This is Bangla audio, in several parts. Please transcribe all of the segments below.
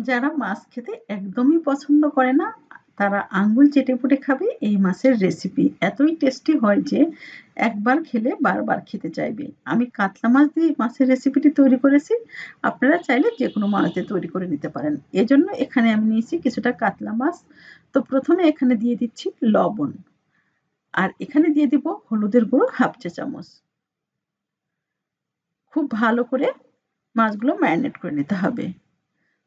যারা মাছ খেতে একদমই পছন্দ করে না, তারা আঙ্গুল চেটেপুটে খাবে এই মাছের রেসিপি। এতই টেস্টি হয় যে একবার খেলে বারবার খেতে চাইবে। আমি কাতলা মাছ দিয়ে এই মাছের রেসিপিটি তৈরি করেছি। আপনারা চাইলে যেকোনো মাছ দিয়ে তৈরি করে নিতে পারেন। এজন্য এখানে আমি নিয়েছি কিছুটা কাতলা মাছ। তো প্রথমে এখানে দিয়ে দিচ্ছি লবণ। আর এখানে দিয়ে দিব হলুদের গুঁড়ো 1/2 চা চামচ। খুব ভালো করে মাছগুলো ম্যারিনেট করে নিতে হবে।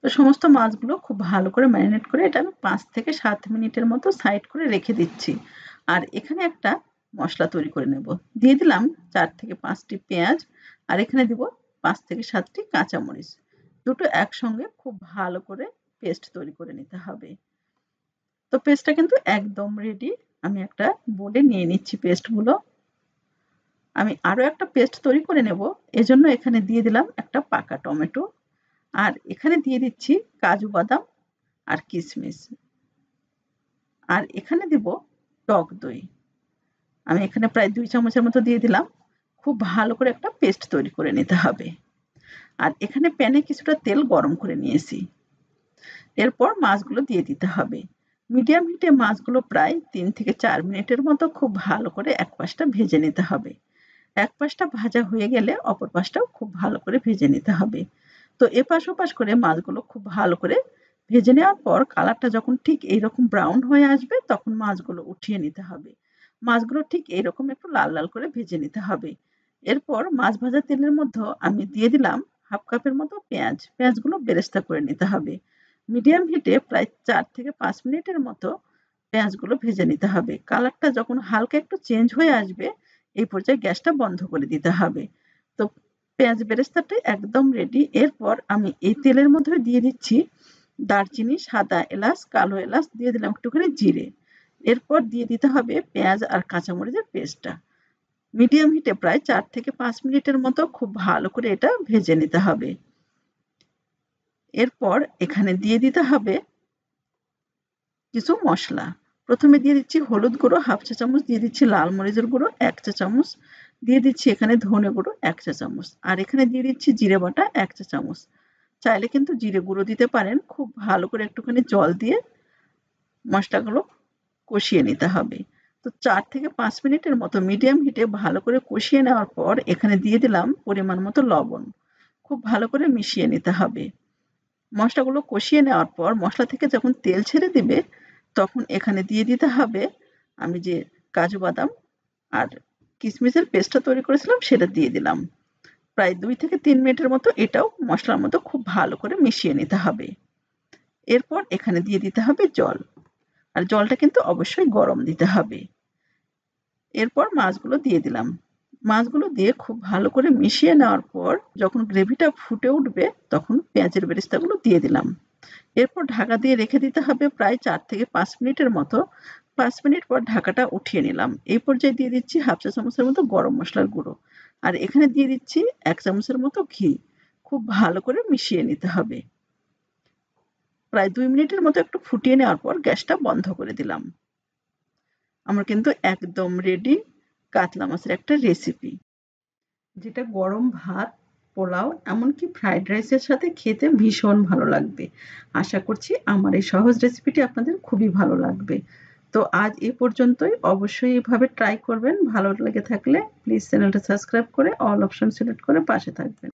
তো সমস্ত মাছগুলো খুব ভালো করে ম্যারিনেট করে এটা আমি 5 থেকে 7 মিনিটের মতো সাইড করে রেখে দিচ্ছি। আর এখানে একটা মশলা তৈরি করে নেব। দিয়ে দিলাম 4 থেকে 5 টি পেঁয়াজ, আর এখানে দিব 5 থেকে 7 টি কাঁচামরিচ। দুটো একসঙ্গে খুব ভালো করে পেস্ট তৈরি করে নিতে হবে। তো পেস্টটা কিন্তু একদম রেডি। আমি একটা বোলে নিয়ে নিচ্ছি পেস্টগুলো। আমি আরো একটা পেস্ট তৈরি করে নেব। এজন্য এখানে দিয়ে দিলাম একটা পাকা টমেটো। আর এখানে দিয়ে দিচ্ছি কাজু বাদাম আর কিশমিশ। আর এখানে দিব টক দই। আমি এখানে প্রায় 2 চামচের মতো দিয়ে দিলাম। খুব ভালো করে একটা পেস্ট তৈরি করে নিতে হবে। আর এখানে প্যানে কিছুটা তেল গরম করে নিয়েছি। এরপর মাছগুলো দিয়ে দিতে হবে। মিডিয়াম হিটে মাছগুলো প্রায় 3 থেকে 4 মিনিটের মতো খুব ভালো করে এক পাশটা ভেজে নিতে হবে। এক পাশটা ভাজা হয়ে গেলে অপর পাশটাও খুব ভালো করে ভেজে নিতে হবে। তো এপাশ ওপাশ করে মাছগুলো খুব ভালো করে ভেজে নেওয়ার পর কালারটা যখন ঠিক এইরকম ব্রাউন হয়ে আসবে তখন মাছগুলো উঠিয়ে নিতে হবে। মাছগুলো ঠিক এইরকম একটু লাল লাল করে ভেজে নিতে হবে। এরপর মাছ ভাজা তেলের মধ্যে আমি দিয়ে দিলাম 1/2 কাপের মতো পেঁয়াজ। পেঁয়াজগুলো বেরেস্তা করে নিতে হবে। মিডিয়াম হিটে প্রায় 4 থেকে 5 মিনিটের মতো পেঁয়াজগুলো ভেজে নিতে হবে। কালারটা যখন হালকা একটু চেঞ্জ হয়ে আসবে এই পর্যায়ে গ্যাসটা বন্ধ করে দিতে হবে। তো পেঁয়াজ বেরেস্তাটা একদম রেডি। এরপর আমি এই তেলের মধ্যে দিয়ে দিচ্ছি দারচিনি, সাদা এলাচ, কালো এলাচ, দিয়ে দিলাম একটুখানি জিরে। এরপর দিয়ে দিতে হবে পেঁয়াজ আর কাঁচামরিচের পেস্টটা। মিডিয়াম হিটে প্রায় 4 থেকে 5 মিনিটের মতো খুব ভালো করে এটা ভেজে নিতে হবে। এরপর এখানে দিয়ে দিতে হবে কিছু মশলা। প্রথমে দিয়ে দিচ্ছি হলুদ গুঁড়ো 1/2 চা চামচ, দিয়ে দিচ্ছি লাল মরিচের গুঁড়ো 1 চা চামচ, দিয়ে দিচ্ছি এখানে ধনে গুঁড়ো 1 চা চামচ, আর এখানে দিয়ে দিচ্ছি জিরে বাটা 1 চা চামচ। চাইলে কিন্তু জিরে গুঁড়ো দিতে পারেন। খুব ভালো করে একটুখানি জল দিয়ে মশলাগুলো কষিয়ে নিতে হবে। তো 4 থেকে 5 মিনিটের মতো মিডিয়াম হিটে ভালো করে কষিয়ে নেওয়ার পর এখানে দিয়ে দিলাম পরিমাণ মতো লবণ। খুব ভালো করে মিশিয়ে নিতে হবে। মশলাগুলো কষিয়ে নেওয়ার পর মশলা থেকে যখন তেল ছেড়ে দিবে তখন এখানে দিয়ে দিতে হবে আমি যে কাজু বাদাম আর কিশমিশের পেস্টটা তৈরি করেছিলাম সেটা দিয়ে দিলাম। প্রায় 2 থেকে 3 মিনিটের মতো এটাও মশলার মতো খুব ভালো করে মিশিয়ে নিতে হবে। এরপর এখানে দিয়ে দিতে হবে জল। আর জলটা কিন্তু অবশ্যই গরম দিতে হবে। এরপর মাছগুলো দিয়ে দিলাম। মাছগুলো দিয়ে খুব ভালো করে মিশিয়ে নেওয়ার পর যখন গ্রেভিটা ফুটে উঠবে তখন পেঁয়াজের বেরেস্তাগুলো দিয়ে দিলাম। এরপর ঢাকা দিয়ে রেখে দিতে হবে প্রায় 4 থেকে 5 মিনিটের মতো। 5 মিনিট পর ঢাকাটা উঠিয়ে নিলাম। এই পর্যায়ে দিয়ে দিচ্ছি 1/2 চা চামচের মতো গরম মসলার গুঁড়ো। আর এখানে দিয়ে দিচ্ছি 1 চামচের মতো ঘি। খুব ভালো করে মিশিয়ে নিতে হবে। প্রায় 2 মিনিটের মতো একটু ফুটিয়ে নেওয়ার পর গ্যাসটা বন্ধ করে দিলাম। আমার কিন্তু একদম রেডি কাতলা মাছের একটা রেসিপি, যেটা গরম ভাত, পোলাও, এমনকি ফ্রাইড রাইসের সাথে খেতে ভীষণ ভালো লাগবে। আশা করছি আমার এই সহজ রেসিপিটি আপনাদের খুবই ভালো লাগবে। তো আজ এ পর্যন্তই। অবশ্যই এভাবে ট্রাই করবেন। ভালো লেগে থাকলে প্লিজ চ্যানেলটা সাবস্ক্রাইব করে অল অপশন সিলেক্ট করে পাশে থাকবেন।